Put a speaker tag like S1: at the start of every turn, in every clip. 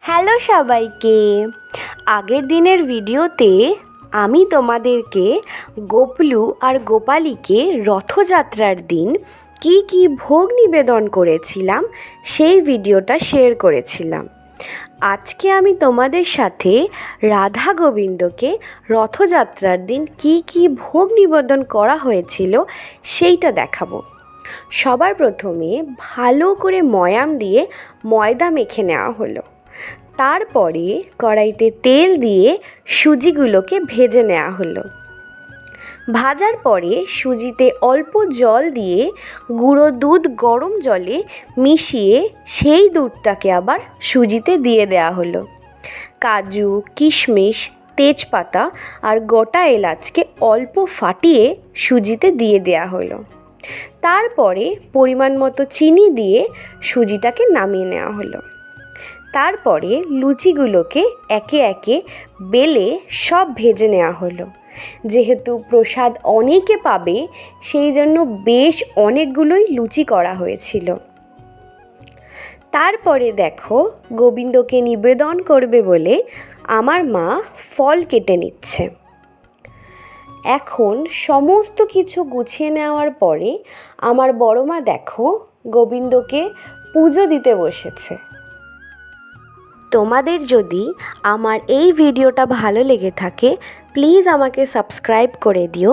S1: Hello সবাইকে। আগের দিনের ভিডিওতে আমি তোমাদেরকে গোপলু আর গোপালীকে রথযাত্রার দিন কি কি ভোগ নিবেদন করেছিলাম সেই ভিডিওটা শেয়ার করেছিলাম। আজকে আমি তোমাদের সাথে রাধা গোবিন্দকে রথযাত্রার দিন কি কি ভোগ নিবেদন করা হয়েছিল সেইটা দেখাবো। সবার প্রথমে ভালো করে ময়াম দিয়ে ময়দা মেখে নেওয়া হলো। তারপরে কড়াইতে তেল দিয়ে সুজিগুলোকে ভেজে নেওয়া হলো। ভাজার পরে সুজিতে অল্প জল দিয়ে গুঁড়ো দুধ গরম জলে মিশিয়ে সেই দুধটাকে আবার সুজিতে দিয়ে দেওয়া হলো। কাজু, কিশমিশ, তেজপাতা আর গোটা এলাচকে অল্প ফাটিয়ে সুজিতে দিয়ে দেওয়া হলো। তারপরে পরিমাণ মতো চিনি দিয়ে সুজিটাকে নামিয়ে নেওয়া হলো। তারপরে লুচিগুলোকে একে একে বেলে সব ভেজে নেওয়া হলো। যেহেতু প্রসাদ অনেকে পাবে সেই জন্য বেশ অনেকগুলোই লুচি করা হয়েছিল। তারপরে দেখো গোবিন্দকে নিবেদন করবে বলে আমার মা ফল কেটে নিচ্ছে। এখন সমস্ত কিছু গুছিয়ে নেওয়ার পরে আমার বড় মা দেখো গোবিন্দকে পুজো দিতে বসেছে। তোমাদের যদি আমার এই ভিডিওটা ভালো লেগে থাকে প্লিজ আমাকে সাবস্ক্রাইব করে দিও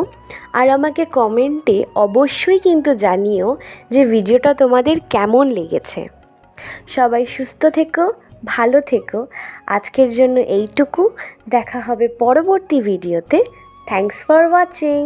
S1: আর আমাকে কমেন্টে অবশ্যই কিন্তু জানিও যে ভিডিওটা তোমাদের কেমন লেগেছে। সবাই সুস্থ থেকো, ভালো থেকো। আজকের জন্য এইটুকু। দেখা হবে পরবর্তী ভিডিওতে। Thanks for watching.